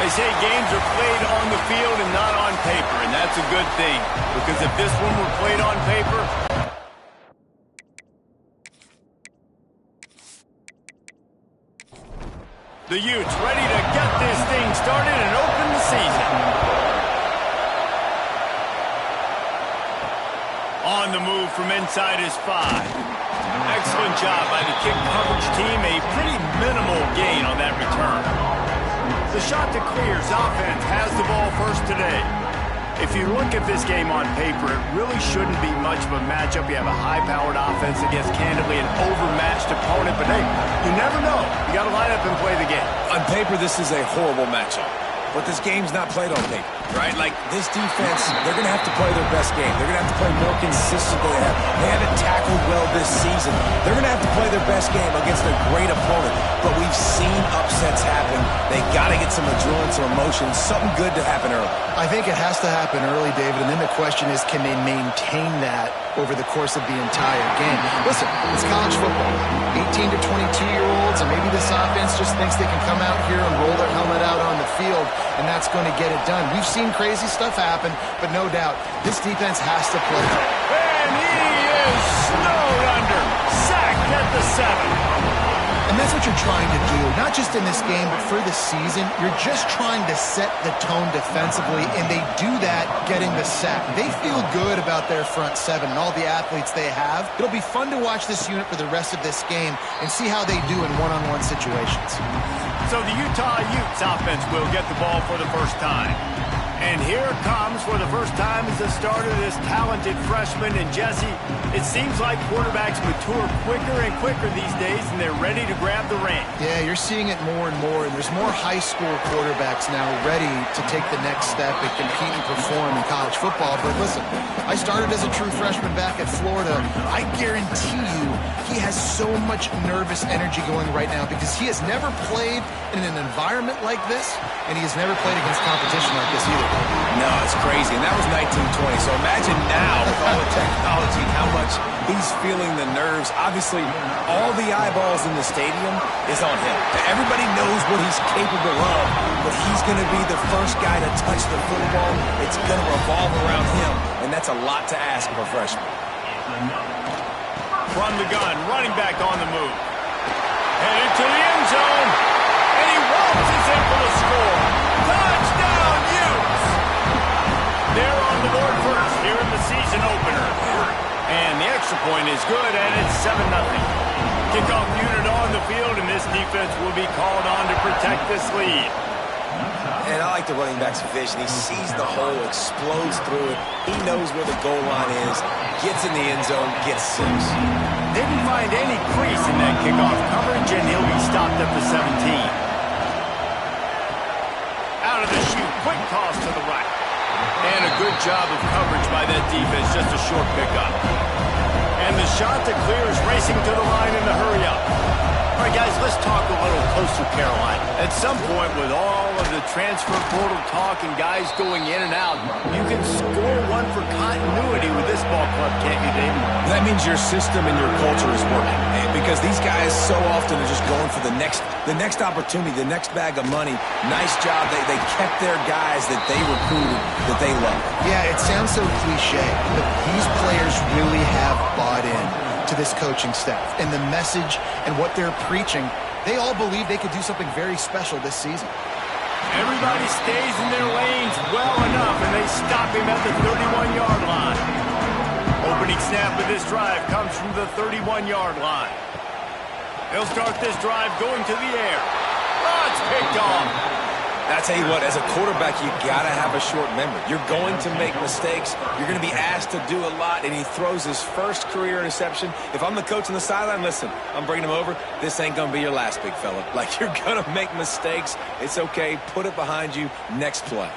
They say games are played on the field and not on paper, and that's a good thing. Because if this one were played on paper, the Utes ready to get this thing started and open the season. On the move from inside his 5. Excellent job by the kick coverage team. A pretty minimal gain on that return. The shot to clear's offense has the ball first today. If you look at this game on paper, it really shouldn't be much of a matchup. You have a high-powered offense against, candidly, an overmatched opponent. But, hey, you never know. You got to line up and play the game. On paper, this is a horrible matchup. But this game's not played on paper, right? Like, this defense, they're going to have to play their best game. They're going to have to play more consistent than they haven't tackled well this season. They're going to have to play their best game against a great opponent. But we've seen upsets happen. They got to get some adrenaline, some emotion, something good to happen early. I think it has to happen early, David, and then the question is, can they maintain that over the course of the entire game? Listen, it's college football. 18 to 22-year-olds, and maybe this offense just thinks they can come out here and roll their helmet out on the field, and that's going to get it done. We've seen crazy stuff happen, but no doubt, this defense has to play. And he is snowed under. Sacked at the 7. And that's what you're trying to do, not just in this game, but for the season. You're just trying to set the tone defensively, and they do that getting the sack. They feel good about their front 7 and all the athletes they have. It'll be fun to watch this unit for the rest of this game and see how they do in one-on-one situations. So the Utah Utes offense will get the ball for the first time. And here comes for the first time as the starter, this talented freshman. And Jesse, it seems like quarterbacks mature quicker and quicker these days, and they're ready to grab the reins. Yeah, you're seeing it more and more, and there's more high school quarterbacks now ready to take the next step and compete and perform in college football. But listen, I started as a true freshman back at Florida. I guarantee you he has so much nervous energy going right now because he has never played in an environment like this, and he has never played against competition like this either. No, it's crazy, and that was 1920. So imagine now with all the technology and how much he's feeling the nerves. Obviously, all the eyeballs in the stadium is on him. Everybody knows what he's capable of, but he's going to be the first guy to touch the football. It's going to revolve around him, and that's a lot to ask of a freshman. From the gun, running back on the move. Headed to the end zone, and he waltzes in for the score. Touchdown, Utes! They're on the board first here in the season opener. And the extra point is good, and it's 7-0. Kickoff unit on the field, and this defense will be called on to protect this lead. And I like the running back's vision. He sees the hole, explodes through it. He knows where the goal line is, gets in the end zone, gets 6. Didn't find any crease in that kickoff coverage, and he'll be stopped at the 17. Out of the chute, quick toss to the right. And a good job of coverage by that defense, just a short pickup. And the shot to clear is racing to the line in the hurry-up. All right, guys, let's talk a little Coastal Carolina. At some point, with all of the transfer portal talk and guys going in and out, you can score one for continuity with this ball club, can't you, David? That means your system and your culture is working. Because these guys so often are just going for the next opportunity, the next bag of money. Nice job. They kept their guys that they recruited, that they love. Yeah, it sounds so cliche, but these players really have bought in to this coaching staff and the message and what they're preaching. They all believe they could do something very special this season. Everybody stays in their lanes well enough, and they stop him at the 31-yard line. Opening snap of this drive comes from the 31-yard line. They'll start this drive going to the air. Oh, it's picked off. I tell you what, as a quarterback, you got to have a short memory. You're going to make mistakes. You're going to be asked to do a lot, and he throws his first career interception. If I'm the coach on the sideline, listen, I'm bringing him over. This ain't going to be your last, big fella. Like, you're going to make mistakes. It's okay. Put it behind you. Next play.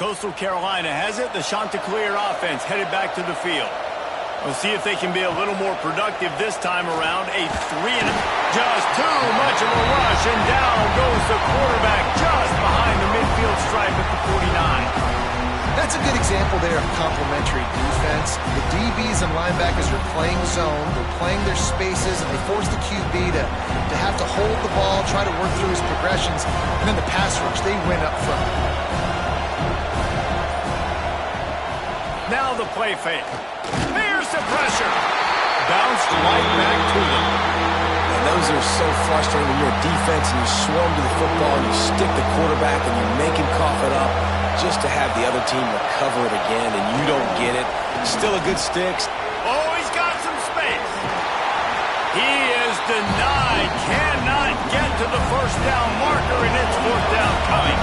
Coastal Carolina has it. The Chanticleer offense headed back to the field. We'll see if they can be a little more productive this time around. A 3 and just too much of a rush, and down goes the quarterback just behind the midfield stripe at the 49. That's a good example there of complementary defense. The DBs and linebackers are playing zone, they're playing their spaces, and they force the QB to have to hold the ball, try to work through his progressions, and then the pass rush, they win up front. Now the play fake. Here's the pressure. Bounced right back to them. And those are so frustrating when you're a defense and you swarm to the football, you stick the quarterback and you make him cough it up just to have the other team recover it again and you don't get it. Still a good stick. Oh, he's got some space. He is denied. Cannot get to the first down marker, and it's fourth down coming.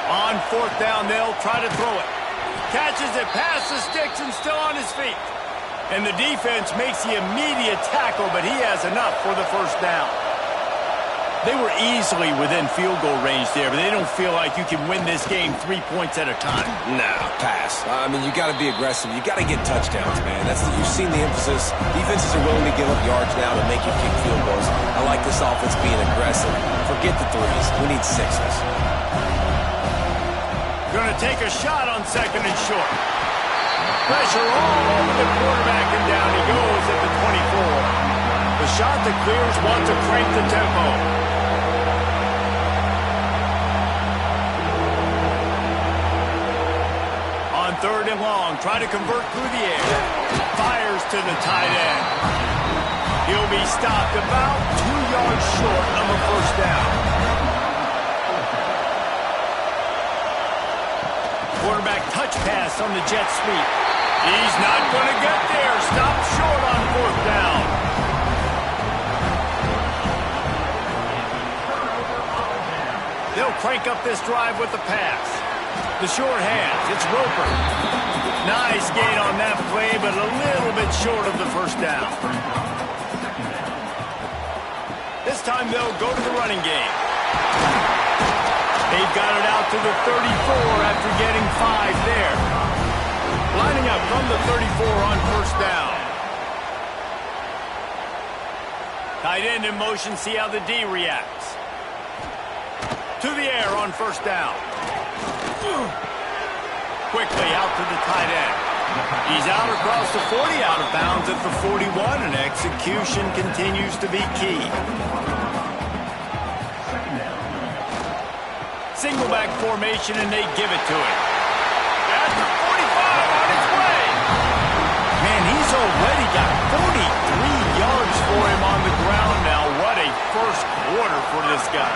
On fourth down, they'll try to throw it. Catches it past the sticks and still on his feet. And the defense makes the immediate tackle, but he has enough for the first down. They were easily within field goal range there, but they don't feel like you can win this game 3 points at a time. No, pass. I mean, you got to be aggressive. You got to get touchdowns, man. You've seen the emphasis. Defenses are willing to give up yards now to make you kick field goals. I like this offense being aggressive. Forget the threes. We need sixes. Going to take a shot on second and short. Pressure all over the quarterback, and down he goes at the 24. The shot that clears wants to crank the tempo. On third and long, try to convert through the air. Fires to the tight end. He'll be stopped about 2 yards short of a first down. Quarterback touch pass on the jet sweep. He's not going to get there. Stopped short on fourth down. They'll crank up this drive with the pass. The short hands. It's Roper. Nice gain on that play, but a little bit short of the first down. This time they'll go to the running game. They've got it out to the 34 after getting 5 there. Lining up from the 34 on first down. Tight end in motion, see how the D reacts. To the air on first down. Quickly out to the tight end. He's out across the 40, out of bounds at the 41, and execution continues to be key. Single back formation, and they give it to him. At the 45 on its way. Man, he's already got 43 yards for him on the ground now. What a first quarter for this guy.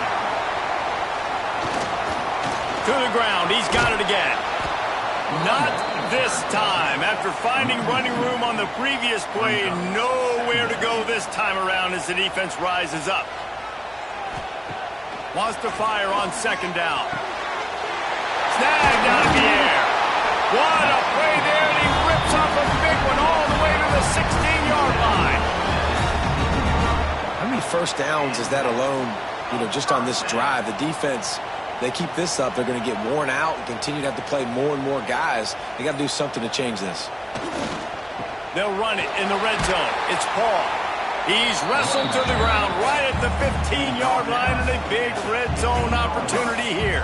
To the ground, he's got it again. Not this time. After finding running room on the previous play, nowhere to go this time around as the defense rises up. Wants to fire on second down. Snagged out of the air. What a play there, and he rips off a big one all the way to the 16-yard line. How many first downs is that alone, just on this drive? The defense, they keep this up, they're going to get worn out and continue to have to play more and more guys. They got to do something to change this. They'll run it in the red zone. It's Paul. He's wrestled to the ground right at the 15-yard line, and a big red zone opportunity here.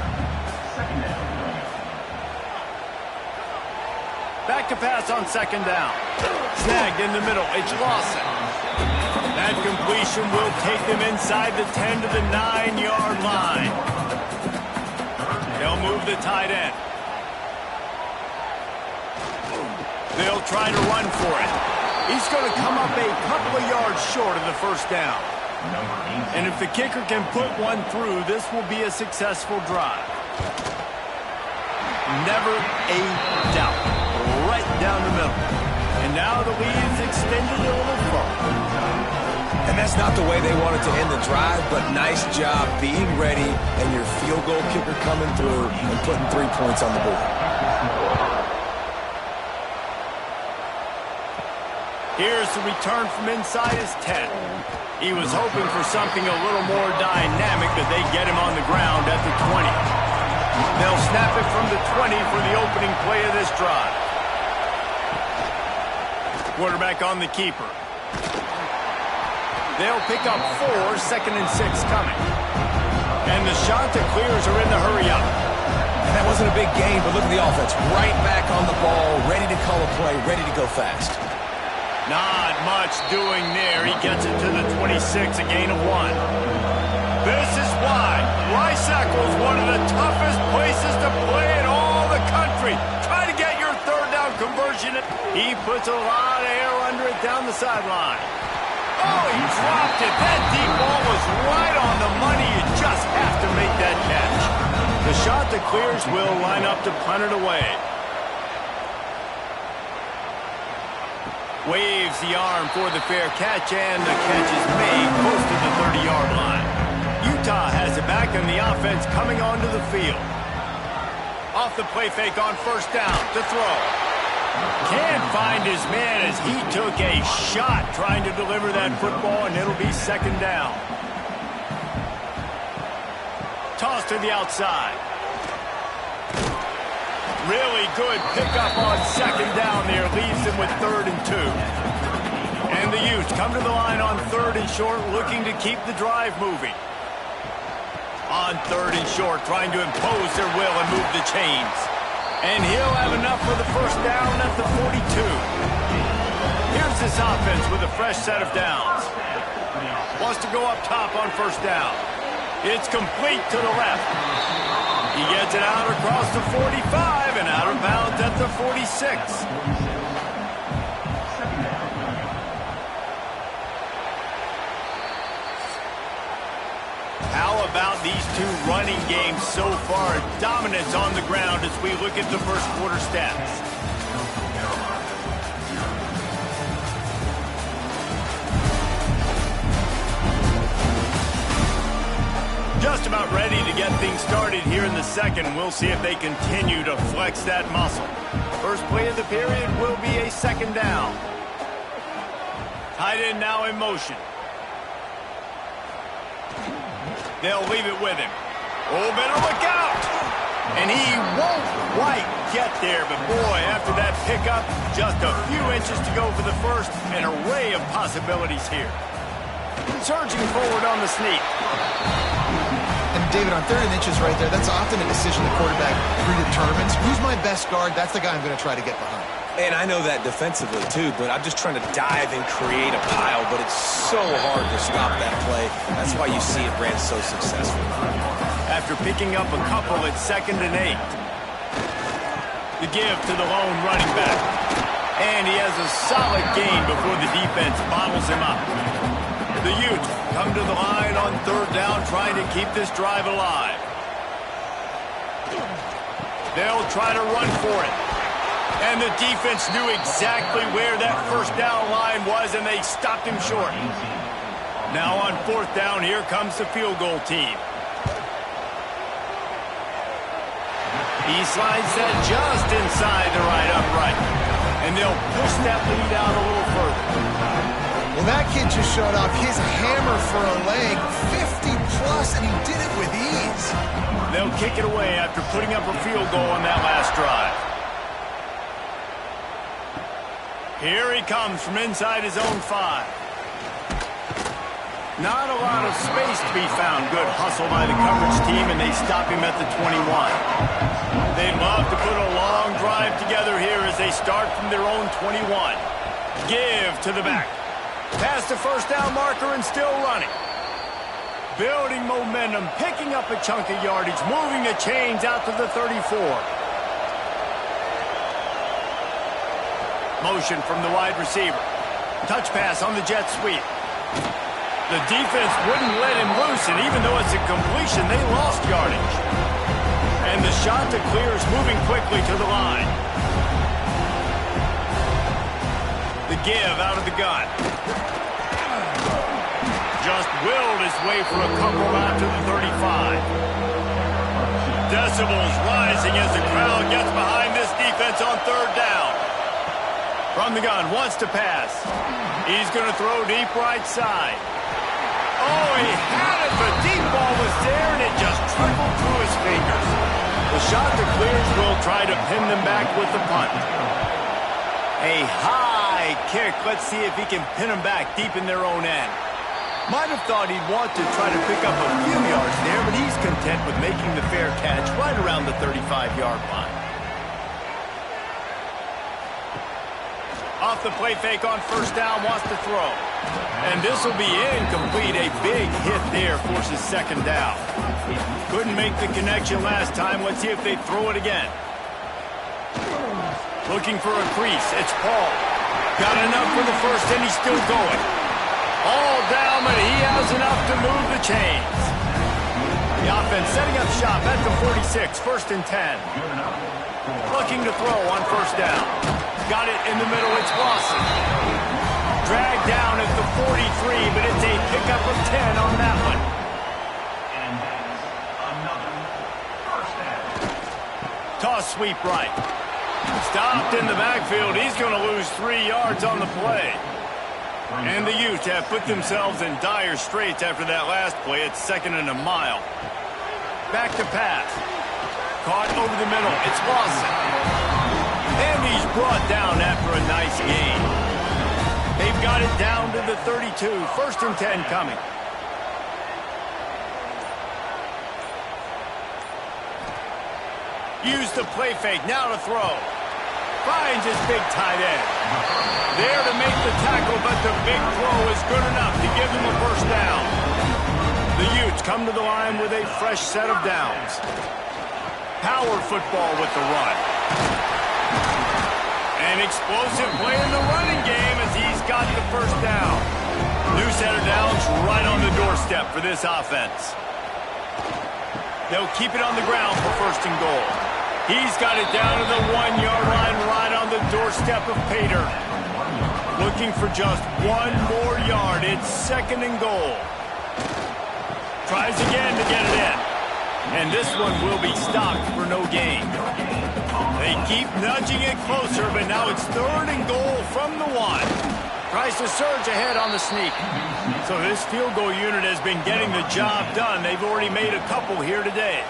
Back to pass on second down. Snagged in the middle. It's Lawson. That completion will take them inside the 10 to the 9-yard line. They'll move the tight end. They'll try to run for it. He's going to come up a couple of yards short of the first down. And if the kicker can put one through, this will be a successful drive. Never a doubt. Right down the middle. And now the lead is extended a little further. And that's not the way they wanted to end the drive, but nice job being ready and your field goal kicker coming through and putting 3 points on the board. Here's the return from inside his 10. He was hoping for something a little more dynamic, but they get him on the ground at the 20. They'll snap it from the 20 for the opening play of this drive. Quarterback on the keeper. They'll pick up 4, second and 6 coming. And the shot that clears are in the hurry-up. And that wasn't a big gain, but look at the offense. Right back on the ball, ready to call a play, ready to go fast. Not much doing there. He gets it to the 26, a gain of 1. This is why Rice-Eccles is one of the toughest places to play in all the country. Try to get your third down conversion. He puts a lot of air under it down the sideline. Oh, he dropped it. That deep ball was right on the money. You just have to make that catch. The shot that clears will line up to punt it away. Waves the arm for the fair catch, and the catch is made close to the 30-yard line. Utah has it back, and the offense coming onto the field. Off the play fake on first down to throw. Can't find his man as he took a shot trying to deliver that football, and it'll be second down. Toss to the outside. Really good pickup on second down there. Leaves him with 3rd and 2. And the Utes come to the line on 3rd and short, looking to keep the drive moving. On 3rd and short, trying to impose their will and move the chains. And he'll have enough for the first down at the 42. Here's this offense with a fresh set of downs. Wants to go up top on first down. It's complete to the left. He gets it out across the 45 and out of bounds at the 46. How about these two running games so far? Dominance on the ground as we look at the first quarter stats. Just about ready to get things started here in the second. We'll see if they continue to flex that muscle. First play of the period will be a second down. Tight end now in motion. They'll leave it with him. Oh, better look out! And he won't quite get there, but boy, after that pickup, just a few inches to go for the first. An array of possibilities here. Surging forward on the sneak. And David, on 3rd and inches right there, that's often a decision the quarterback predetermines. Who's my best guard? That's the guy I'm going to try to get behind. And I know that defensively, too, but I'm just trying to dive and create a pile, but it's so hard to stop that play. That's why you see it ran so successful. After picking up a couple at 2nd and 8. The give to the lone running back. And he has a solid gain before the defense bottles him up. The Utes come to the line on 3rd down, trying to keep this drive alive. They'll try to run for it. And the defense knew exactly where that first down line was, and they stopped him short. Now on 4th down, here comes the field goal team. He slides that just inside the right upright. And they'll push that lead out a little further. Well, that kid just showed off his hammer for a leg, 50-plus, and he did it with ease. They'll kick it away after putting up a field goal on that last drive. Here he comes from inside his own 5. Not a lot of space to be found. Good hustle by the coverage team, and they stop him at the 21. They'd love to put a long drive together here as they start from their own 21. Give to the back. Past the first down marker and still running. Building momentum, picking up a chunk of yardage, moving the chains out to the 34. Motion from the wide receiver. Touch pass on the jet sweep. The defense wouldn't let him loose, and even though it's a completion, they lost yardage. And the shot to clear is moving quickly to the line. The give out of the gun. Just willed his way for a couple out to the 35. Decibels rising as the crowd gets behind this defense on 3rd down. From the gun, wants to pass. He's going to throw deep right side. Oh, he had it. The deep ball was there, and it just trickled through his fingers. The shot that clears will try to pin them back with the punt. A high kick. Let's see if he can pin them back deep in their own end. Might have thought he'd want to try to pick up a few yards there, but he's content with making the fair catch right around the 35-yard line. Off the play fake on first down, wants to throw. And this will be incomplete. A big hit there forces second down. Couldn't make the connection last time. Let's see if they throw it again. Looking for a crease. It's Paul. Got enough for the first, and he's still going. All down, but he has enough to move the chains. The offense setting up shop at the 46, 1st and 10. Looking to throw on first down. Got it in the middle, it's Lawson. Dragged down at the 43, but it's a pickup of 10 on that one. And another first down. Toss sweep right. Stopped in the backfield. He's going to lose 3 yards on the play. And the Utes have put themselves in dire straits after that last play. It's 2nd and a mile. Back to pass. Caught over the middle. It's Lawson. And he's brought down after a nice gain. They've got it down to the 32. 1st and 10 coming. Use the play fake. Now to throw. Finds his big tight end. There to make the tackle, but the big throw is good enough to give them a first down. The Utes come to the line with a fresh set of downs. Power football with the run. An explosive play in the running game as he's got the first down. New set of downs right on the doorstep for this offense. They'll keep it on the ground for 1st and goal. He's got it down to the 1-yard line right on the doorstep of Pater. Looking for just 1 more yard. It's 2nd and goal. Tries again to get it in. And this one will be stopped for no gain. They keep nudging it closer, but now it's 3rd and goal from the 1. Tries to surge ahead on the sneak. So this field goal unit has been getting the job done. They've already made a couple here today.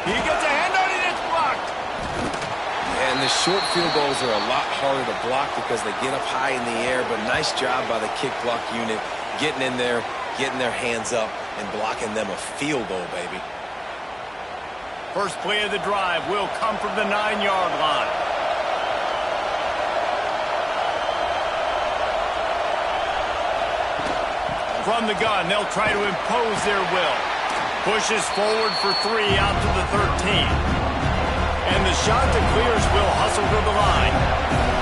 He gets a hand on it, it's blocked. And the short field goals are a lot harder to block because they get up high in the air, but nice job by the kick block unit getting in there, getting their hands up, and blocking them a field goal, baby. First play of the drive will come from the 9-yard line. From the gun, they'll try to impose their will. Pushes forward for 3 out to the 13. And the shot to clears will hustle to the line.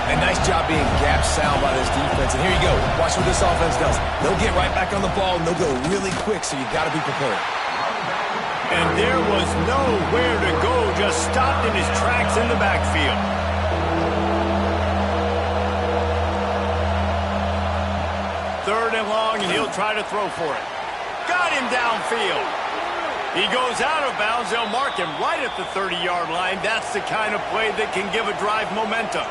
A nice job being gap sound by this defense. And here you go. Watch what this offense does. They'll get right back on the ball, and they'll go really quick, so you got to be prepared. And there was nowhere to go, just stopped in his tracks in the backfield. Third and long, and he'll try to throw for it. Got him downfield. He goes out of bounds. They'll mark him right at the 30-yard line. That's the kind of play that can give a drive momentum.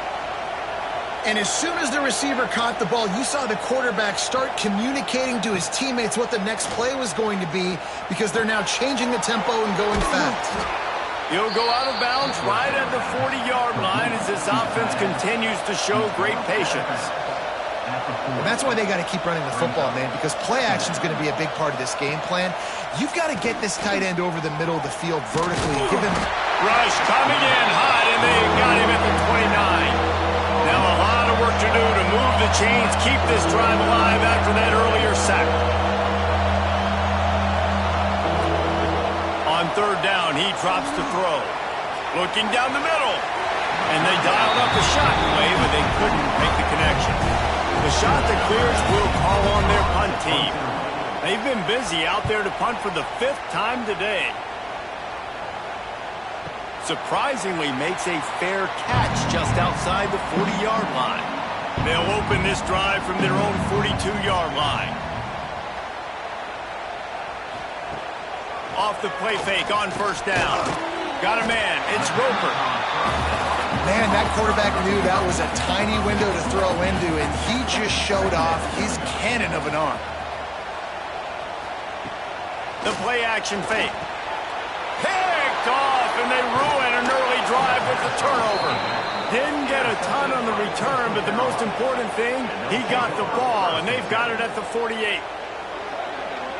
And as soon as the receiver caught the ball, you saw the quarterback start communicating to his teammates what the next play was going to be because they're now changing the tempo and going fast. He'll go out of bounds right at the 40-yard line as this offense continues to show great patience. And that's why they got to keep running the football, man, because play action is going to be a big part of this game plan. You've got to get this tight end over the middle of the field vertically. Give him... Rush coming in hot, and they got him at the 29. Now a lot of work to do to move the chains, keep this drive alive after that earlier sack. On 3rd down, he drops to throw. Looking down the middle. And they dialed up the shot play, but they couldn't make the connection. The shot that clears will call on their punt team. They've been busy out there to punt for the 5th time today. Surprisingly makes a fair catch just outside the 40-yard line. They'll open this drive from their own 42-yard line. Off the play fake on first down. Got a man. It's Roper. Man, that quarterback knew that was a tiny window to throw into, and he just showed off his cannon of an arm. The play action fake. Picked off, and they ruin an early drive with the turnover. Didn't get a ton on the return, but the most important thing, he got the ball, and they've got it at the 48.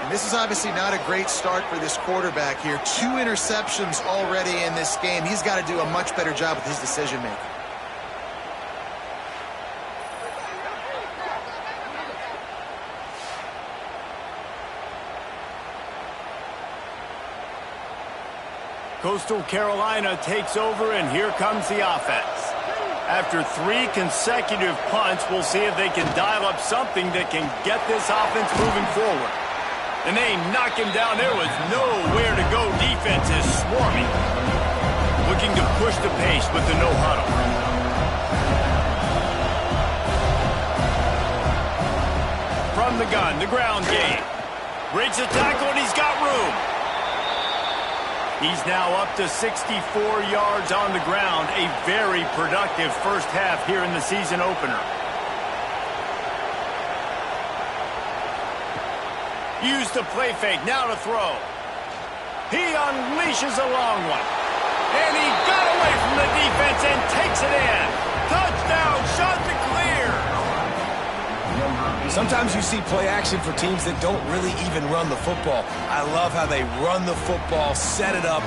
And this is obviously not a great start for this quarterback here. 2 interceptions already in this game. He's got to do a much better job with his decision-making. Coastal Carolina takes over, and here comes the offense. After 3 consecutive punts, we'll see if they can dial up something that can get this offense moving forward. And they knock him down. There was nowhere to go. Defense is swarming. Looking to push the pace with the no huddle. From the gun, the ground game. Breaks the tackle, and he's got room. He's now up to 64 yards on the ground. A very productive first half here in the season opener. Use the play fake, now to throw. He unleashes a long one. And he got away from the defense and takes it in. Touchdown, shot to clear. Sometimes you see play action for teams that don't really even run the football. I love how they run the football, set it up,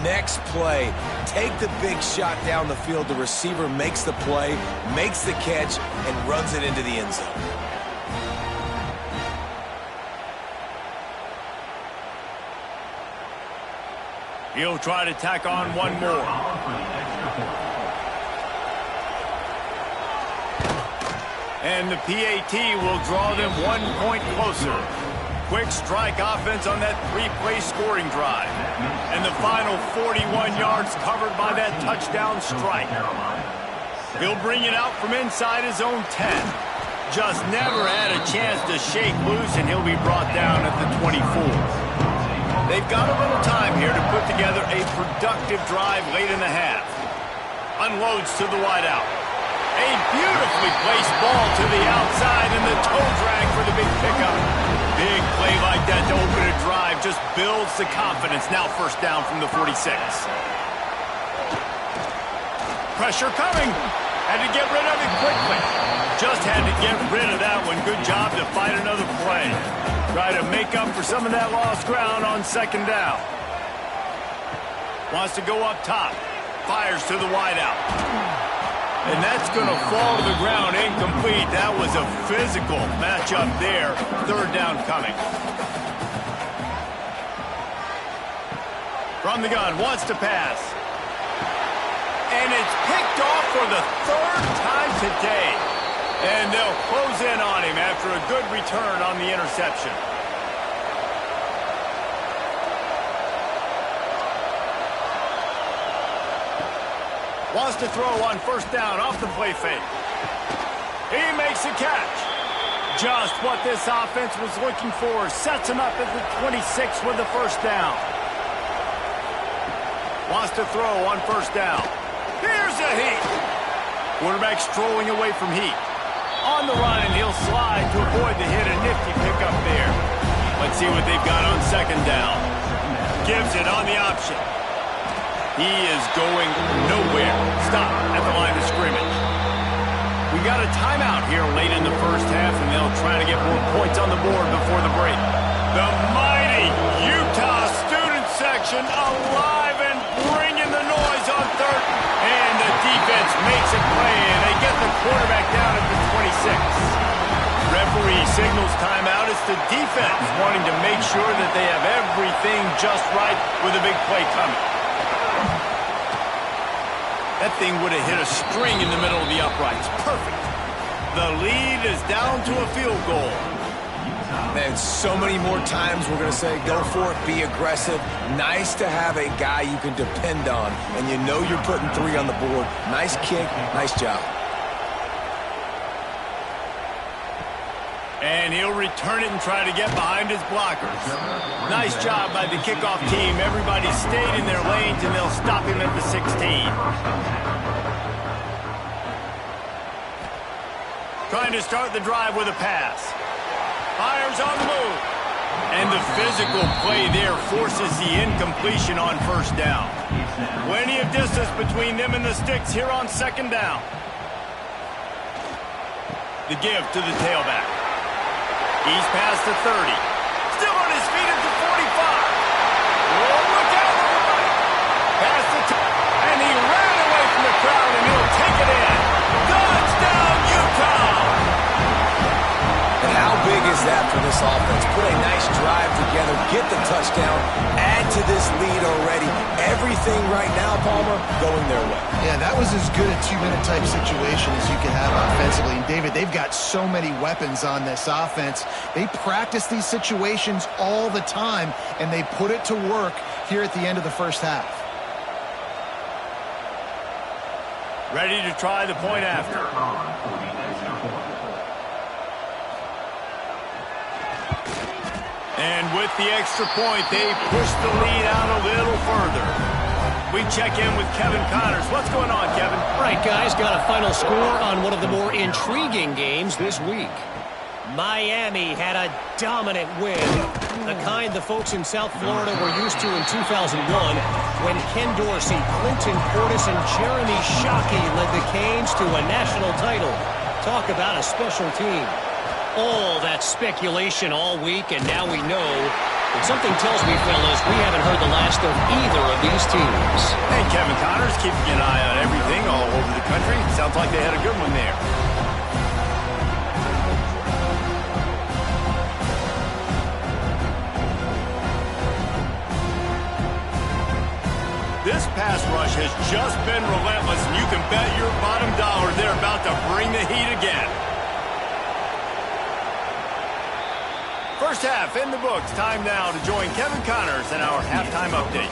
next play, take the big shot down the field. The receiver makes the play, makes the catch, and runs it into the end zone. He'll try to tack on one more. And the PAT will draw them 1 point closer. Quick strike offense on that 3-play scoring drive. And the final 41 yards covered by that touchdown strike. He'll bring it out from inside his own 10. Just never had a chance to shake loose, and he'll be brought down at the 24. They've got a little time here to put together a productive drive late in the half. Unloads to the wideout. A beautifully placed ball to the outside, and the toe drag for the big pickup. Big play like that to open a drive just builds the confidence. Now first down from the 46. Pressure coming. Had to get rid of it quickly. Just had to get rid of that one. Good job to find another play. Try to make up for some of that lost ground on second down. Wants to go up top. Fires to the wideout. And that's going to fall to the ground incomplete. That was a physical matchup there. Third down coming. From the gun, wants to pass. And it's picked off for the 3rd time today. And they'll close in on him after a good return on the interception. Wants to throw on first down off the play fake. He makes the catch. Just what this offense was looking for. Sets him up at the 26 with the first down. Wants to throw on first down. Here's a heat. Quarterback strolling away from heat. On the run, and he'll slide to avoid the hit. A nifty pickup there. Let's see what they've got on second down. Gives it on the option. He is going nowhere. Stop at the line of scrimmage. We got a timeout here late in the first half, and they'll try to get more points on the board before the break. The mighty Utah student section alive and bringing the noise on third. And the defense makes a play, and they get the quarterback down at the 26. Referee signals timeout. It's the defense wanting to make sure that they have everything just right with a big play coming. That thing would have hit a string in the middle of the uprights. Perfect. The lead is down to a field goal. Man, so many more times we're going to say, go for it, be aggressive. Nice to have a guy you can depend on, and you know you're putting 3 on the board. Nice kick, nice job. And he'll return it and try to get behind his blockers. Nice job by the kickoff team. Everybody stayed in their lanes, and they'll stop him at the 16. Trying to start the drive with a pass. Fires on the move. And the physical play there forces the incompletion on first down. Plenty of distance between them and the sticks here on second down. The give to the tailback. He's past the 30. Still on his feet at the 45. Oh, look out to the right. Past the and he ran away from the crowd, and he'll take it in. Touchdown, Utah! And how big is that for this offense? Put a nice drive together, get the touchdown, add to this lead already. Everything right now, Palmer, going their way. Yeah, that was as good a two-minute type situation as you could have offensively. And David, they've got so many weapons on this offense. They practice these situations all the time, and they put it to work here at the end of the first half. Ready to try the point after. And with the extra point, they push the lead out a little further. We check in with Kevin Connors. What's going on, Kevin? All right, guys, got a final score on one of the more intriguing games this week. Miami had a dominant win, the kind the folks in South Florida were used to in 2001 when Ken Dorsey, Clinton Portis, and Jeremy Shockey led the Canes to a national title. Talk about a special team. All that speculation all week, and now we know. But something tells me, fellas, we haven't heard the last of either of these teams. Hey, Kevin Connors, keeping an eye on everything all over the country. Sounds like they had a good one there. This pass rush has just been relentless, and you can bet your bottom dollar they're about to bring the heat again. First half in the books. Time now to join Kevin Connors in our halftime update.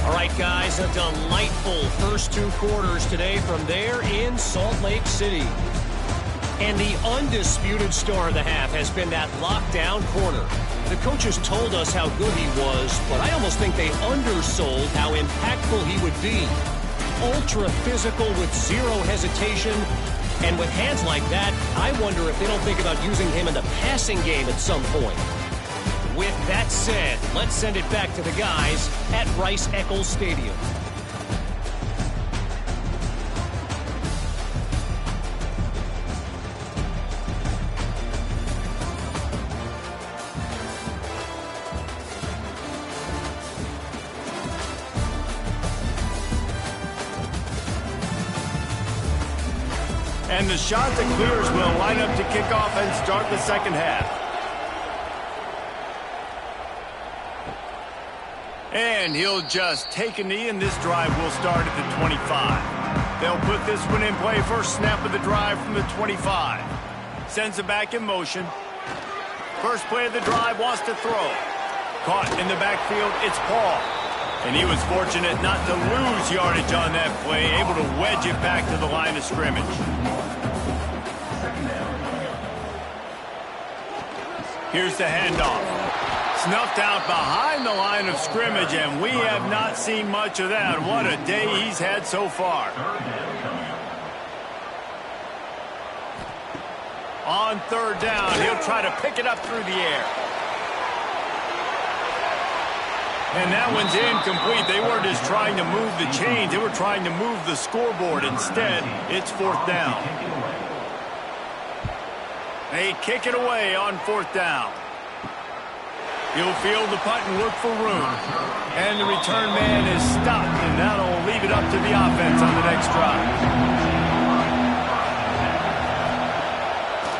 All right, guys, a delightful first two quarters today from there in Salt Lake City. And the undisputed star of the half has been that lockdown corner. The coaches told us how good he was, but I almost think they undersold how impactful he would be. Ultra physical with zero hesitation, and with hands like that, I wonder if they don't think about using him in the passing game at some point. With that said, let's send it back to the guys at Rice-Eccles Stadium. And the shot that clears will line up to kick off and start the second half. And he'll just take a knee, and this drive will start at the 25. They'll put this one in play. First snap of the drive from the 25. Sends it back in motion. First play of the drive, wants to throw. Caught in the backfield, it's Paul. And he was fortunate not to lose yardage on that play, able to wedge it back to the line of scrimmage. Here's the handoff. Snuffed out behind the line of scrimmage, and we have not seen much of that. What a day he's had so far. On third down, he'll try to pick it up through the air. And that one's incomplete. They weren't just trying to move the chains. They were trying to move the scoreboard. Instead, it's fourth down. They kick it away on fourth down. He'll field the punt and look for room. And the return man is stopped, and that'll leave it up to the offense on the next drive.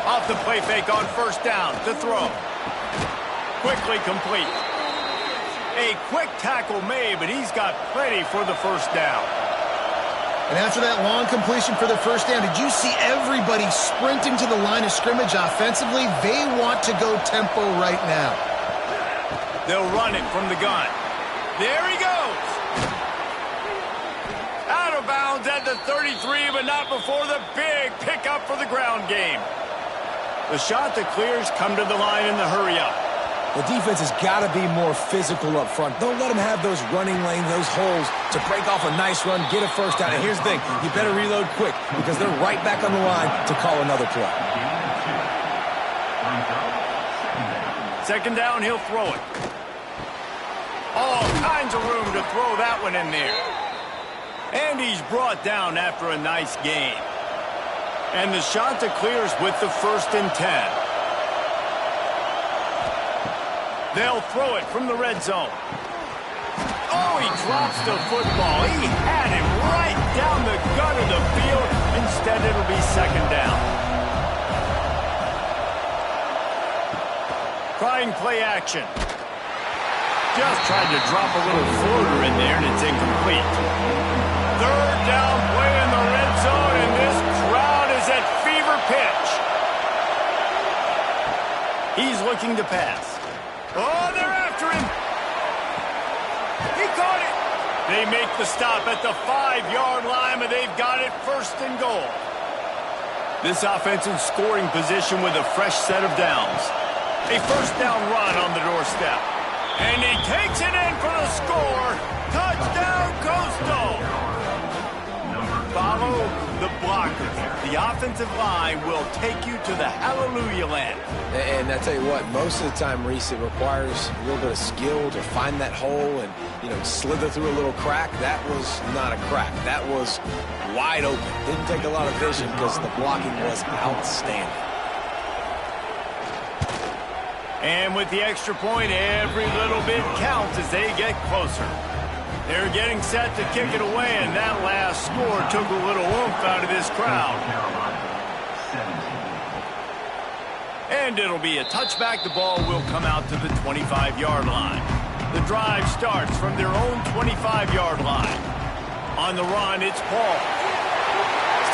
Off the play fake on first down to throw. Quickly complete. A quick tackle made, but he's got plenty for the first down. And after that long completion for the first down, did you see everybody sprinting to the line of scrimmage offensively? They want to go tempo right now. They'll run it from the gun. There he goes. Out of bounds at the 33, but not before the big pickup for the ground game. The shot that clears come to the line in the hurry up. The defense has got to be more physical up front. Don't let them have those running lanes, those holes to break off a nice run, get a first down. And here's the thing, you better reload quick because they're right back on the line to call another play. Second down, he'll throw it. All kinds of room to throw that one in there. And he's brought down after a nice gain. And the Shanta clears with the 1st and 10. They'll throw it from the red zone. Oh, he drops the football. He had him right down the gut of the field. Instead, it'll be second down. Trying play action. Just tried to drop a little floater in there, and it's incomplete. Third down play in the red zone, and this crowd is at fever pitch. He's looking to pass. Oh, they're after him. He caught it. They make the stop at the 5-yard line, but they've got it 1st and goal. This offense in scoring position with a fresh set of downs. A 1st down run on the doorstep. And he takes it in for the score. Touchdown, Coastal. Follow the blockers. The offensive line will take you to the hallelujah land. And I tell you what, most of the time, Reese, it requires a little bit of skill to find that hole and, slither through a little crack. That was not a crack. That was wide open. Didn't take a lot of vision because the blocking was outstanding. And with the extra point, every little bit counts as they get closer. They're getting set to kick it away, and that last score took a little oomph out of this crowd. And it'll be a touchback. The ball will come out to the 25-yard line. The drive starts from their own 25-yard line. On the run, it's Paul.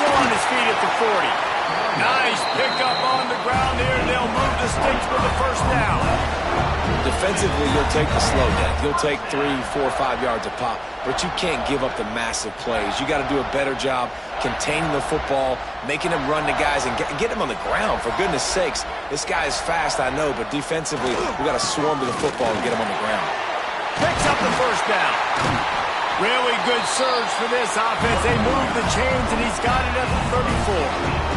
Still on his feet at the 40. Nice pickup on the ground here. They'll move the sticks for the 1st down. Defensively, you'll take the slow deck. You'll take 3, 4, 5 yards a pop, but you can't give up the massive plays. You got to do a better job containing the football, making them run to guys, and get them on the ground. For goodness sakes, this guy is fast, I know, but defensively, we got to swarm to the football and get him on the ground. Picks up the 1st down. Really good surge for this offense. They move the chains, and he's got it at the 34.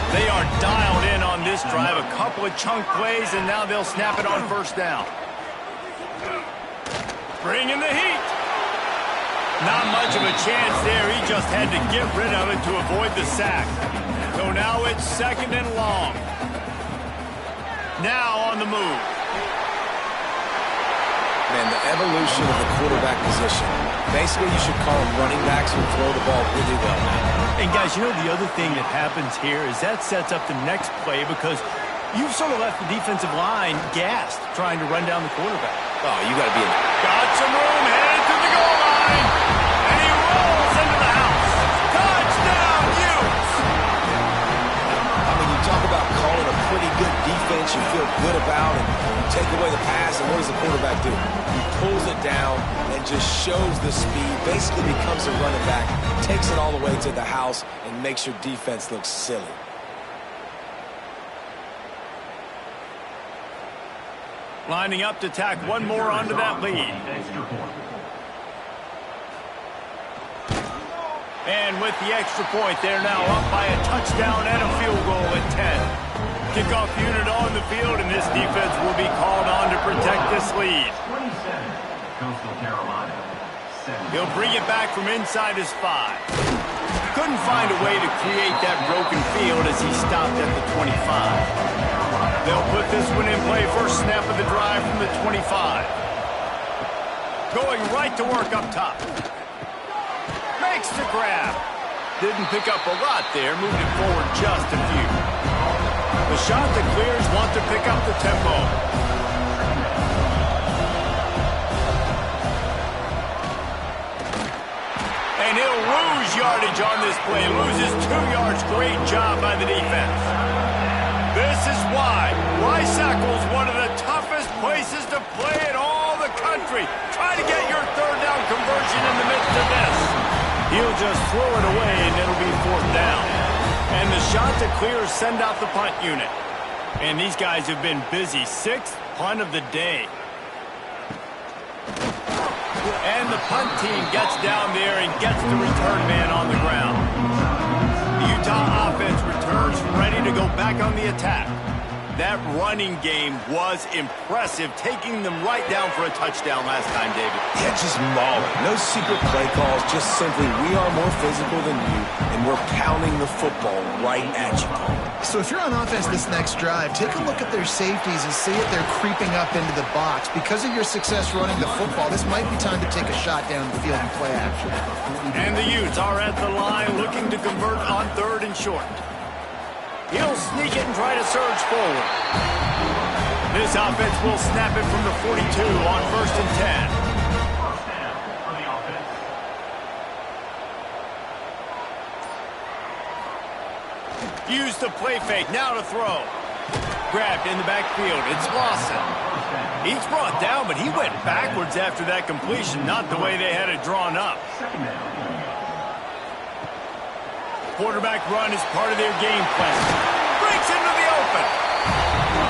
They are dialed in on this drive. A couple of chunk plays, and now they'll snap it on 1st down. Bring in the heat. Not much of a chance there. He just had to get rid of it to avoid the sack. So now it's 2nd and long. Now on the move. Man, the evolution of the quarterback position. Basically, you should call them running backs who throw the ball really well now. And guys, the other thing that happens here is that sets up the next play because you've sort of left the defensive line gassed trying to run down the quarterback. Oh, you got to be in. Got some room, headed to the goal line, and he rolls into the house. Touchdown, Utes! I mean, you talk about calling a pretty good defense you feel good about, and you take away the pass, and what does the quarterback do? He pulls it down and just shows the speed, basically becomes a running back, takes it all the way to the house, and makes your defense look silly. Lining up to tack one more onto that lead. And with the extra point, they're now up by a touchdown and a field goal at 10. Kickoff unit on the field, and this defense will be called on to protect this lead. He'll bring it back from inside his 5. Couldn't find a way to create that broken field as he stopped at the 25. They'll put this one in play. First snap of the drive from the 25. Going right to work up top. Makes the grab. Didn't pick up a lot there. Moved it forward just a few. The shot that clears want to pick up the tempo. And he'll lose yardage on this play. Loses 2 yards. Great job by the defense. This is why Rice-Eccles, one of the toughest places to play in all the country. Try to get your 3rd down conversion in the midst of this. He'll just throw it away, and it'll be 4th down. And the shot to clear send out the punt unit. And these guys have been busy. 6th punt of the day. And the punt team gets down there and gets the return man on the ground. The Utah offense returns ready to go back on the attack. That running game was impressive, taking them right down for a touchdown last time, David. Yeah, just mauling. No secret play calls, just simply we are more physical than you, and we're pounding the football right at you. So if you're on offense this next drive, take a look at their safeties and see if they're creeping up into the box. Because of your success running the football, this might be time to take a shot down the field and play action. And the Utes are at the line looking to convert on 3rd and short. He'll sneak it and try to surge forward. This offense will snap it from the 42 on 1st and 10. First down for the offense. Use the play fake, now to throw. Grabbed in the backfield, it's Lawson. He's brought down, but he went backwards after that completion, not the way they had it drawn up. Second down. Quarterback run is part of their game plan. Breaks into the open.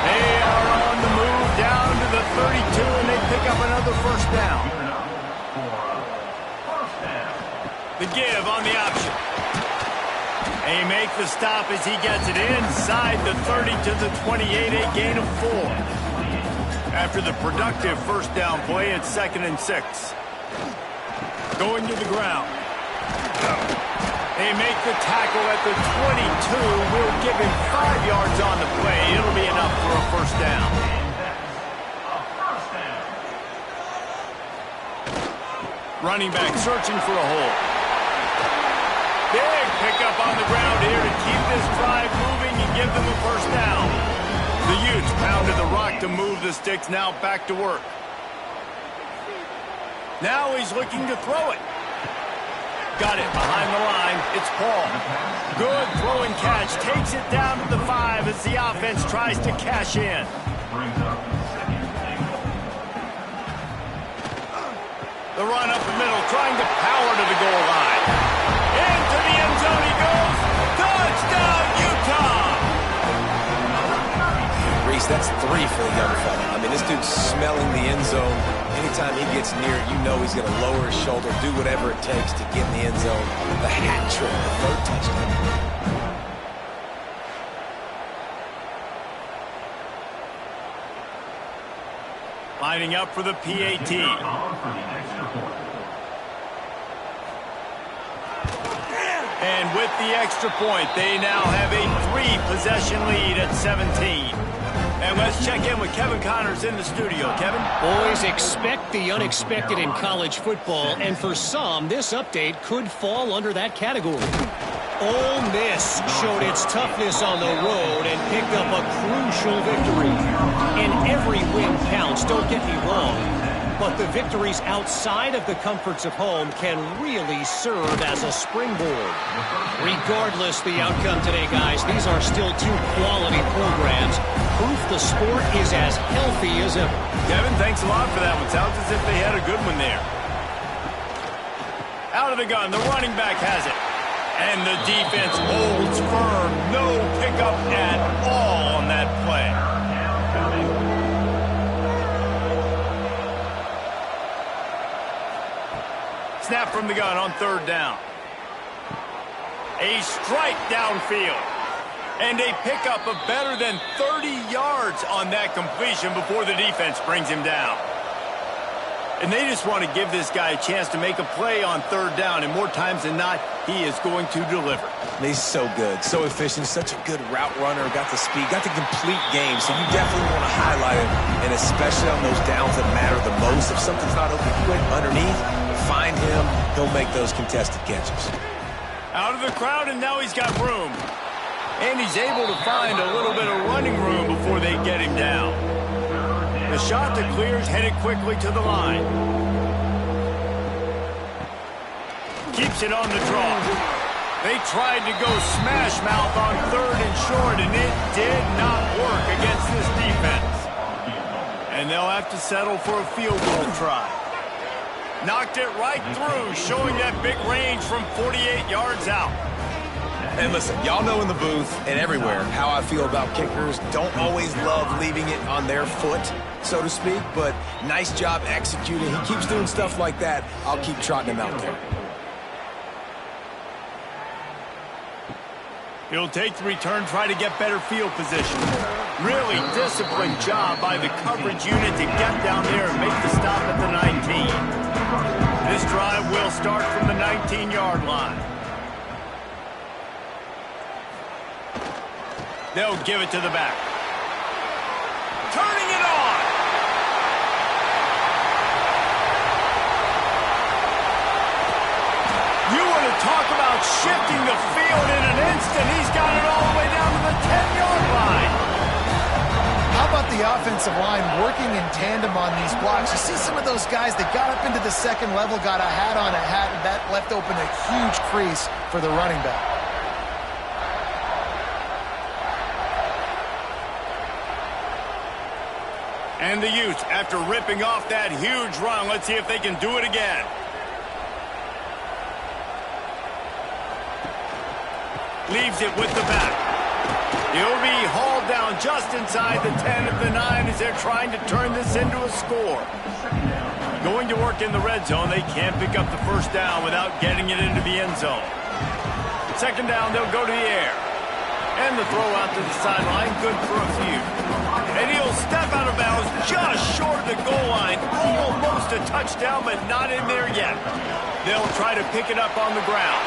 They are on the move down to the 32, and they pick up another first down. The give on the option. They make the stop as he gets it inside the 30 to the 28, a gain of 4. After the productive first down play, it's 2nd and 6. Going to the ground. They make the tackle at the 22. We'll give him 5 yards on the play. It'll be enough for a first down. Running back searching for a hole. Big pickup on the ground here to keep this drive moving and give them a first down. The Utes pounded the rock to move the sticks. Now back to work. Now he's looking to throw it. Got it behind the line. It's Paul. Good throwing catch. Takes it down to the 5 as the offense tries to cash in. The run up the middle, trying to power to the goal line. Into the end zone he goes. Touchdown, Utah! Reese, that's 3 for the young fella. I mean, this dude's smelling the end zone. Anytime he gets near it, you know he's going to lower his shoulder, do whatever it takes to get in the end zone. The hat trick, the 3rd touchdown. Lining up for the PAT. And with the extra point, they now have a 3-possession lead at 17. And let's check in with Kevin Connors in the studio. Kevin? Boys, expect the unexpected in college football, and for some, this update could fall under that category. Ole Miss showed its toughness on the road and picked up a crucial victory. And every win counts, don't get me wrong. But the victories outside of the comforts of home can really serve as a springboard. Regardless the outcome today, guys, these are still 2 quality programs. Proof the sport is as healthy as ever. Kevin, thanks a lot for that one. Sounds as if they had a good one there. Out of the gun, the running back has it. And the defense holds firm. No pickup at all on that play. Snap from the gun on 3rd down. A strike downfield. And a pickup of better than 30 yards on that completion before the defense brings him down. And they just want to give this guy a chance to make a play on 3rd down. And more times than not, he is going to deliver. He's so good, so efficient, such a good route runner, got the speed, got the complete game. So you definitely want to highlight him, and especially on those downs that matter the most. If something's not open quick underneath, find him. He'll make those contested catches. Out of the crowd, and now he's got room. And he's able to find a little bit of running room before they get him down. The shot that clears headed quickly to the line. Keeps it on the draw. They tried to go smash mouth on 3rd and short, and it did not work against this defense. And they'll have to settle for a field goal try. Knocked it right through, showing that big range from 48 yards out. And listen, y'all know in the booth and everywhere how I feel about kickers. Don't always love leaving it on their foot, so to speak, but nice job executing. He keeps doing stuff like that. I'll keep trotting him out there. He'll take the return, try to get better field position. Really disciplined job by the coverage unit to get down there and make the stop at the 19. This drive will start from the 19-yard line. They'll give it to the back. Turning it on! You want to talk about shifting the field in an instant. He's got it all the way down to the 10-yard line. How about the offensive line working in tandem on these blocks? You see some of those guys that got up into the second level, got a hat on a hat, and that left open a huge crease for the running back. And the Utes, after ripping off that huge run, let's see if they can do it again. Leaves it with the back. He'll be hauled down just inside the 10 of the 9 as they're trying to turn this into a score. Going to work in the red zone, they can't pick up the first down without getting it into the end zone. Second down, they'll go to the air. And the throw out to the sideline, good for a few. And he'll step out of bounds just short of the goal line. Almost a touchdown, but not in there yet. They'll try to pick it up on the ground.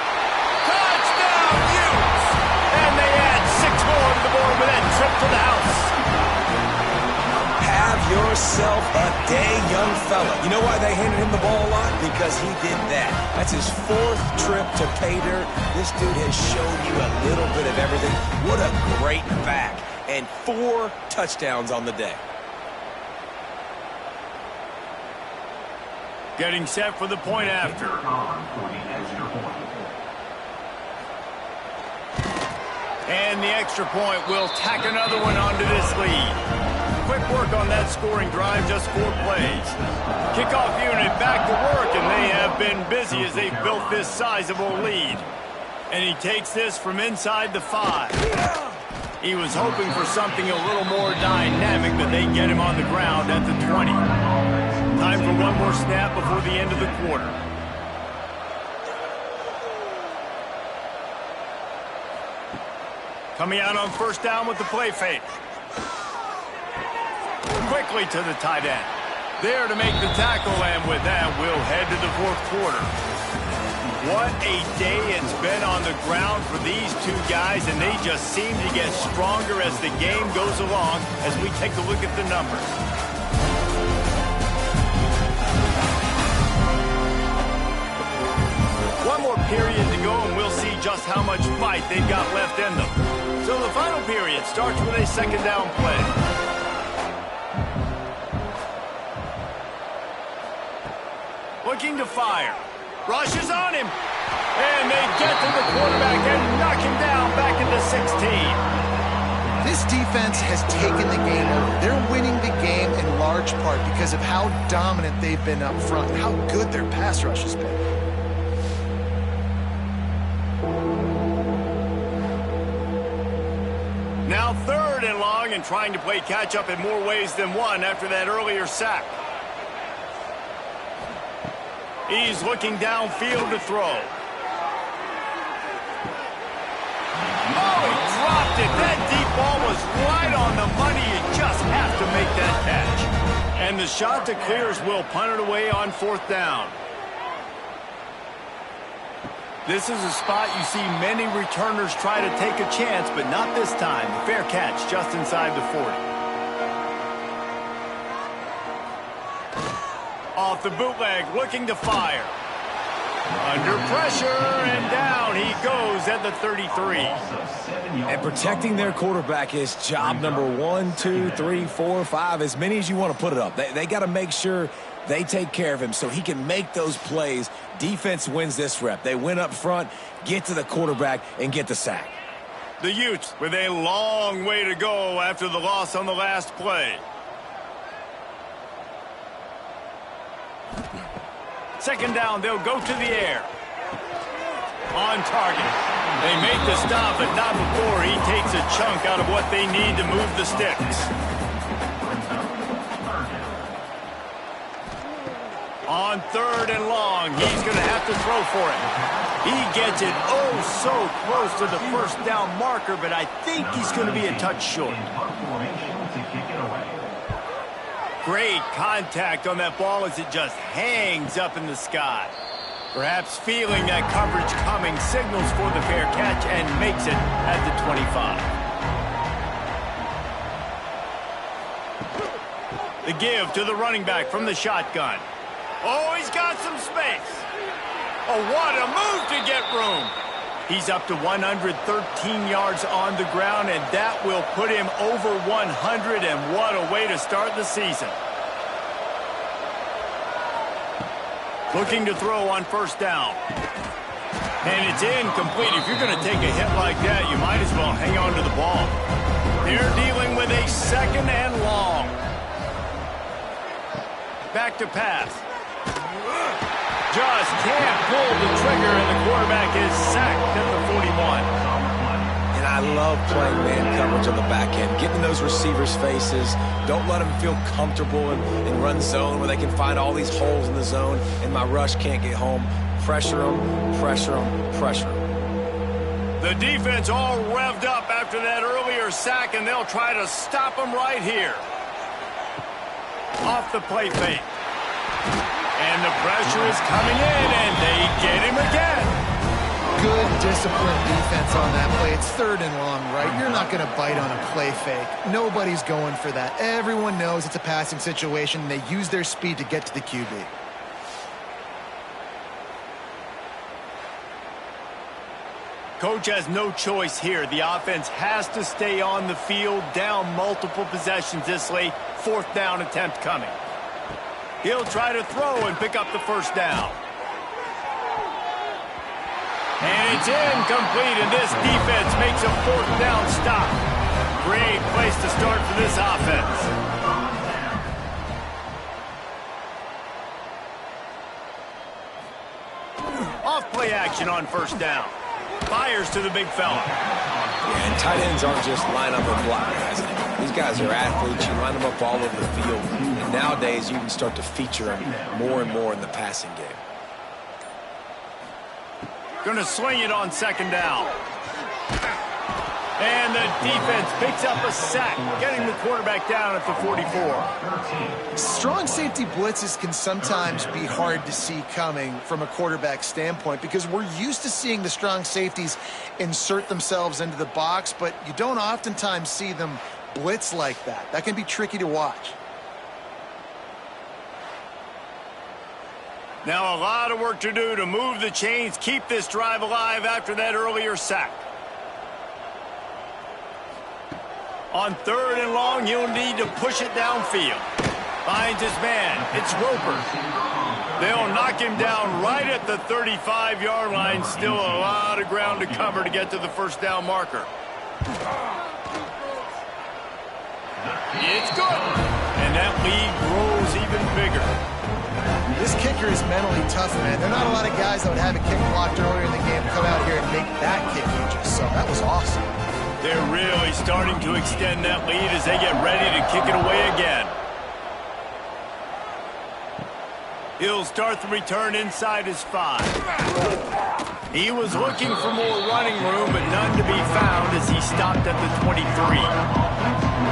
Touchdown, Utes! And they add 6 more to the board with that trip to the house. Have yourself a day, young fella. You know why they handed him the ball a lot? Because he did that. That's his 4th trip to pay dirt. This dude has shown you a little bit of everything. What a great back. And 4 touchdowns on the day. Getting set for the point after. And the extra point will tack another one onto this lead. Quick work on that scoring drive, just 4 plays. Kickoff unit back to work, and they have been busy as they've built this sizable lead. And he takes this from inside the 5. He was hoping for something a little more dynamic, but they get him on the ground at the 20. Time for one more snap before the end of the quarter. Coming out on first down with the play fake. Quickly to the tight end. There to make the tackle, and with that, we'll head to the 4th quarter. What a day it's been on the ground for these 2 guys, and they just seem to get stronger as the game goes along as we take a look at the numbers. One more period to go, and we'll see just how much fight they've got left in them. So the final period starts with a second down play. Looking to fire. Rushes on him. And they get to the quarterback and knock him down back into 16. This defense has taken the game over. They're winning the game in large part because of how dominant they've been up front, how good their pass rush has been. Now 3rd and long, and trying to play catch-up in more ways than one after that earlier sack. He's looking downfield to throw. Oh, he dropped it. That deep ball was right on the money. You just have to make that catch. And the shot to clears will punt it away on 4th down. This is a spot you see many returners try to take a chance, but not this time. Fair catch just inside the 40. Off the bootleg, looking to fire. Under pressure, and down he goes at the 33. And protecting their quarterback is job number 1, 2, 3, 4, 5, as many as you want to put it up. They got to make sure they take care of him so he can make those plays. Defense wins this rep. They win up front, get to the quarterback, and get the sack. The Utes with a long way to go after the loss on the last play. Second down, they'll go to the air. On target. They make the stop, but not before he takes a chunk out of what they need to move the sticks. On 3rd and long, he's going to have to throw for it. He gets it oh so close to the first down marker, but I think he's going to be a touch short. Great contact on that ball as it just hangs up in the sky. Perhaps feeling that coverage coming, signals for the fair catch and makes it at the 25. The give to the running back from the shotgun. Oh, he's got some space. Oh, what a move to get room. He's up to 113 yards on the ground, and that will put him over 100, and what a way to start the season. Looking to throw on 1st down. And it's incomplete. If you're going to take a hit like that, you might as well hang on to the ball. They're dealing with a 2nd and long. Back to pass. Just can't pull the trigger, and the quarterback is sacked at the 41. And I love playing man coverage on the back end, getting those receivers' faces. Don't let them feel comfortable and run zone where they can find all these holes in the zone, and my rush can't get home. Pressure them, pressure them, pressure them. The defense all revved up after that earlier sack, and they'll try to stop them right here. Off the play fake. And the pressure is coming in, and they get him again. Good disciplined defense on that play. It's 3rd and long, right? You're not going to bite on a play fake. Nobody's going for that. Everyone knows it's a passing situation, and they use their speed to get to the QB. Coach has no choice here. The offense has to stay on the field, down multiple possessions this late. 4th down attempt coming. He'll try to throw and pick up the 1st down. And it's incomplete, and this defense makes a 4th down stop. Great place to start for this offense. Off play action on 1st down. Fires to the big fella. Yeah, and tight ends aren't just line up and block guys. These guys are athletes. You line them up all over the field. And nowadays, you can start to feature them more and more in the passing game. Going to swing it on 2nd down. And the defense picks up a sack, getting the quarterback down at the 44. Strong safety blitzes can sometimes be hard to see coming from a quarterback standpoint because we're used to seeing the strong safeties insert themselves into the box, but you don't oftentimes see them blitz like that. That can be tricky to watch. Now a lot of work to do to move the chains, keep this drive alive after that earlier sack. On 3rd and long, he'll need to push it downfield. Finds his man. It's Roper. They'll knock him down right at the 35-yard line. Still a lot of ground to cover to get to the 1st down marker. It's good. And that lead grows even bigger. This kicker is mentally tough, man. There are not a lot of guys that would have a kick blocked earlier in the game come out here and make that kick you just saw. That was awesome. They're really starting to extend that lead as they get ready to kick it away again. He'll start the return inside his 5. He was looking for more running room, but none to be found as he stopped at the 23.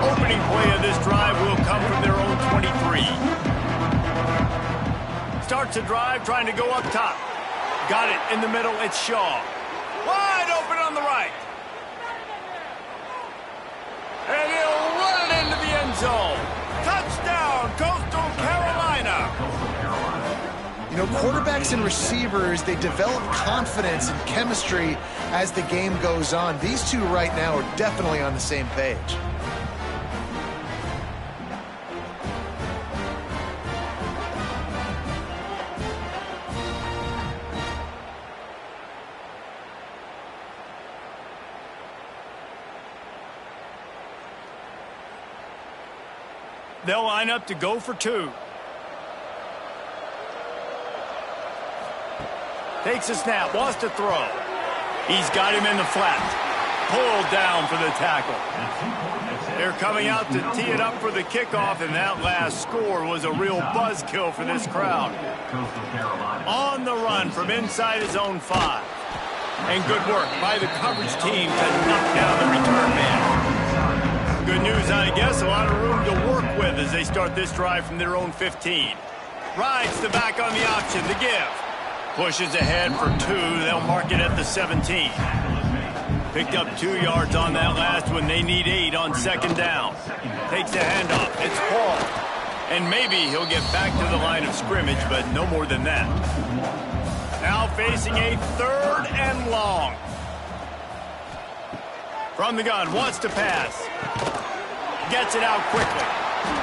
Opening play of this drive will come from their own 23. Starts a drive trying to go up top. Got it in the middle. It's Shaw. Wide open on the right. And he'll run it into the end zone. Touchdown, Coastal Carolina. You know, quarterbacks and receivers, they develop confidence and chemistry as the game goes on. These two right now are definitely on the same page. They'll line up to go for 2. Takes a snap, wants to throw. He's got him in the flat. Pulled down for the tackle. They're coming out to tee it up for the kickoff, and that last score was a real buzzkill for this crowd. On the run from inside his own 5. And good work by the coverage team to knock down the return man. Good news, I guess, a lot of room to work with as they start this drive from their own 15. Rides the back on the option, the give. Pushes ahead for 2. They'll mark it at the 17. Picked up 2 yards on that last one. They need 8 on second down. Takes the handoff. It's Paul. And maybe he'll get back to the line of scrimmage, but no more than that. Now facing a 3rd and long. From the gun, wants to pass. Gets it out quickly.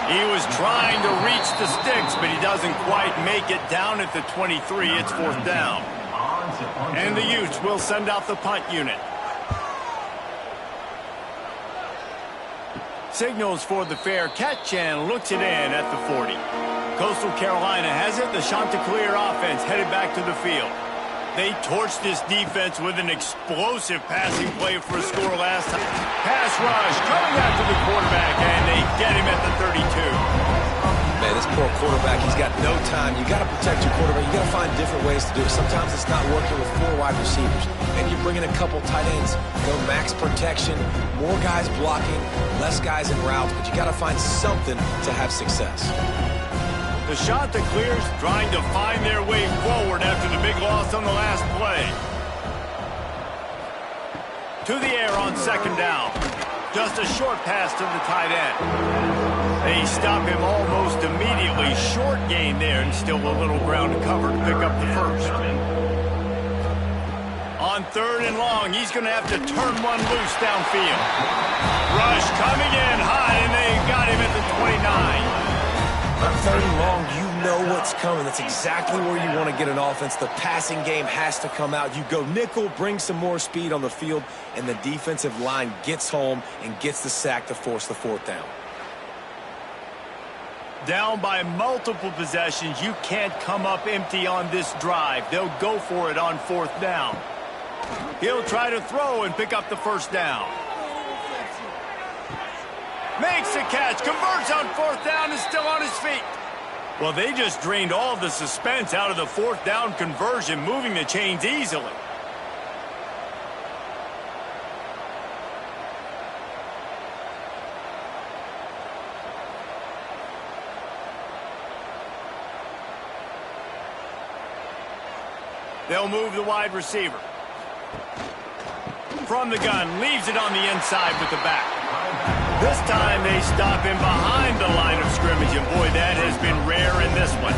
He was trying to reach the sticks, but he doesn't quite make it down at the 23. It's 4th down. And the Utes will send out the punt unit. Signals for the fair catch and looks it in at the 40. Coastal Carolina has it. The Chanticleer offense headed back to the field. They torched this defense with an explosive passing play for a score last time. Pass rush coming after the quarterback, and they get him at the 32. Man, this poor quarterback, he's got no time. You got to protect your quarterback. You got to find different ways to do it. Sometimes it's not working with 4 wide receivers. Maybe you bring in a couple tight ends, go max protection, more guys blocking, less guys in routes, but you got to find something to have success. The Chanticleers trying to find their way forward after the big loss on the last play. To the air on second down. Just a short pass to the tight end. They stop him almost immediately. Short gain there, and still a little ground to cover to pick up the first. On 3rd and long, he's going to have to turn one loose downfield. Rush coming in hot, and they got him at the 29. On 3rd and long, you know what's coming. That's exactly where you want to get an offense. The passing game has to come out. You go nickel, bring some more speed on the field, and the defensive line gets home and gets the sack to force the 4th down. Down by multiple possessions, you can't come up empty on this drive. They'll go for it on 4th down. He'll try to throw and pick up the 1st down. Makes the catch, converts on 4th down, and still on his feet. Well, they just drained all the suspense out of the 4th down conversion, moving the chains easily. They'll move the wide receiver. From the gun, leaves it on the inside with the back. This time they stop him behind the line of scrimmage, and boy, that has been rare in this one.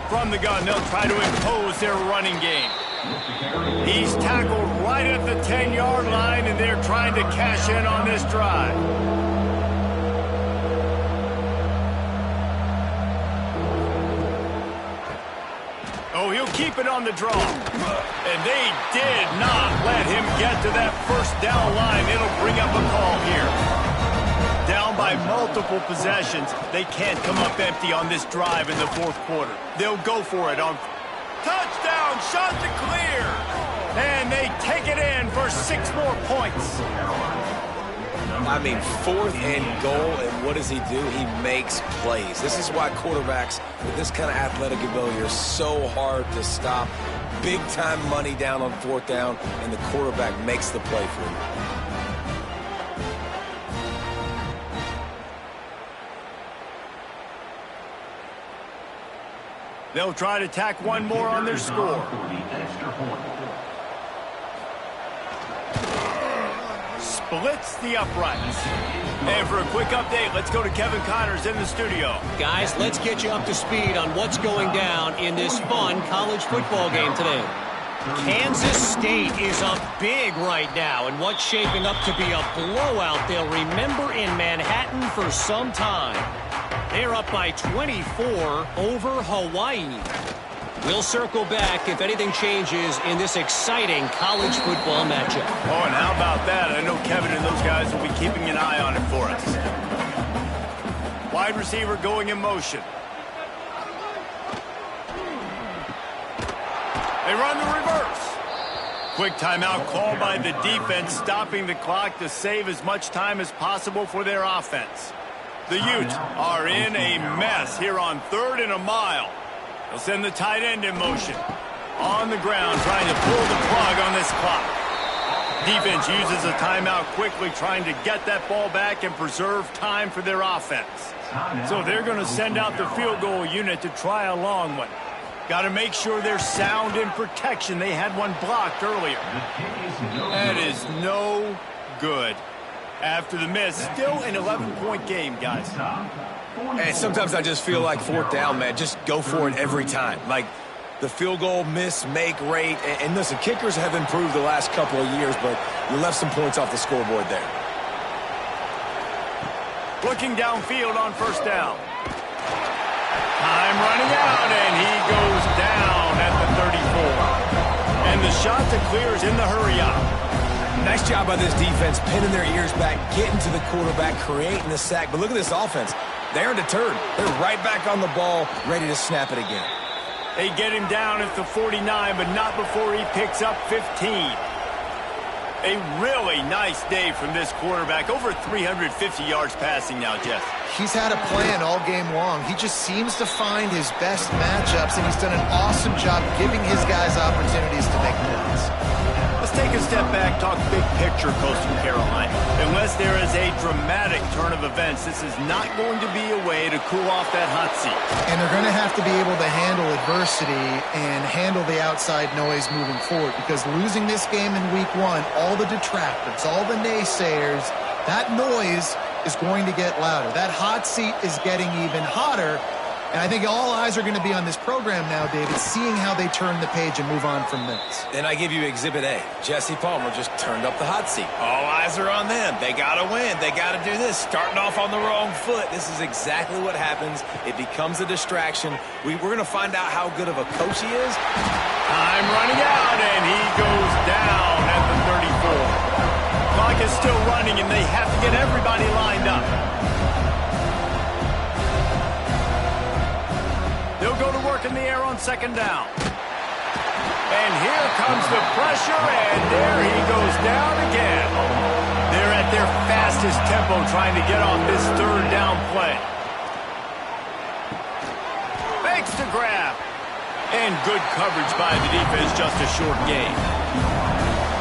From the gun, they'll try to impose their running game. He's tackled right at the 10-yard line, and they're trying to cash in on this drive. Oh, he'll keep it on the draw. And they did not let him get to that 1st down line. It'll bring up a call here. Down by multiple possessions. They can't come up empty on this drive in the 4th quarter. They'll go for it on touchdown, Chanticleer. And they take it in for 6 more points. I mean, 4th and goal, and what does he do? He makes plays. This is why quarterbacks with this kind of athletic ability are so hard to stop. Big-time money down on 4th down, and the quarterback makes the play for him. They'll try to tack one more on their score. Splits the uprights. And for a quick update, let's go to Kevin Connors in the studio. Guys, let's get you up to speed on what's going down in this fun college football game today. Kansas State is up big right now in what's shaping up to be a blowout they'll remember in Manhattan for some time. They're up by 24 over Hawaii. We'll circle back if anything changes in this exciting college football matchup. Oh, and how about that? I know Kevin and those guys will be keeping an eye on it for us. Wide receiver going in motion. They run the reverse. Quick timeout called by the defense, stopping the clock to save as much time as possible for their offense. The Utes are in a mess here on 3rd and a mile. They'll send the tight end in motion. On the ground, trying to pull the plug on this clock. Defense uses a timeout quickly, trying to get that ball back and preserve time for their offense. So they're going to send out the field goal unit to try a long one. Got to make sure they're sound in protection. They had one blocked earlier. That is no good. After the miss, still an 11-point game, guys. And sometimes I just feel like 4th down, man. Just go for it every time. Like the field goal miss, make rate. And listen, kickers have improved the last couple of years, but you left some points off the scoreboard there. Looking downfield on 1st down. Time running out, and he goes down at the 34. And the shot to clear is in the hurry up. Nice job by this defense, pinning their ears back, getting to the quarterback, creating the sack. But look at this offense. They aren't deterred. They're right back on the ball, ready to snap it again. They get him down at the 49, but not before he picks up 15. A really nice day from this quarterback. Over 350 yards passing now, Jeff. He's had a plan all game long. He just seems to find his best matchups, and he's done an awesome job giving his guys opportunities to make plays. Let's take a step back, talk big picture, Coastal Carolina. Unless there is a dramatic turn of events, this is not going to be a way to cool off that hot seat. And they're going to have to be able to handle adversity and handle the outside noise moving forward, because losing this game in week 1, all the detractors, all the naysayers, that noise is going to get louder. That hot seat is getting even hotter. And I think all eyes are going to be on this program now, David, seeing how they turn the page and move on from this. And I give you Exhibit A. Jesse Palmer just turned up the hot seat. All eyes are on them. They got to win. They got to do this. Starting off on the wrong foot. This is exactly what happens. It becomes a distraction. We're going to find out how good of a coach he is. Time running out, and he goes down at the 34. Clock is still running, and they have to get everybody lined up. They'll go to work in the air on 2nd down. And here comes the pressure, and there he goes down again. They're at their fastest tempo trying to get off this 3rd down play. Makes the grab. And good coverage by the defense, just a short gain.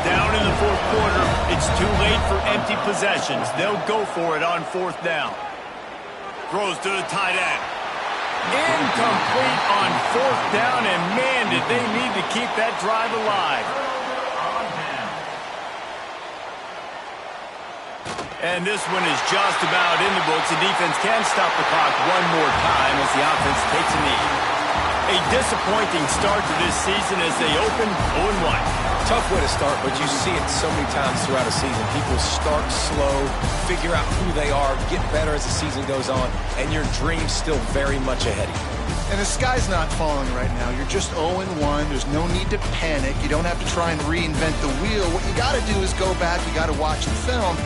Down in the 4th quarter, it's too late for empty possessions. They'll go for it on 4th down. Throws to the tight end. Incomplete on 4th down, and man, did they need to keep that drive alive. And this one is just about in the books. The defense can stop the clock one more time as the offense takes a knee. A disappointing start to this season as they open 0-1. Tough way to start, but you see it so many times throughout a season. People start slow, figure out who they are, get better as the season goes on, and your dream's still very much ahead of you. And the sky's not falling right now. You're just 0-1. There's no need to panic. You don't have to try and reinvent the wheel. What you got to do is go back. You got to watch the film.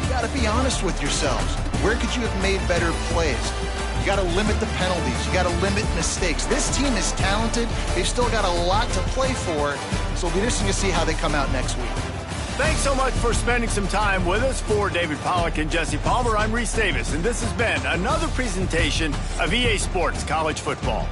You got to be honest with yourselves. Where could you have made better plays? You got to limit the penalties. You got to limit mistakes. This team is talented. They've still got a lot to play for. So it'll be interesting to see how they come out next week. Thanks so much for spending some time with us. For David Pollack and Jesse Palmer, I'm Reese Davis, and this has been another presentation of EA Sports College Football.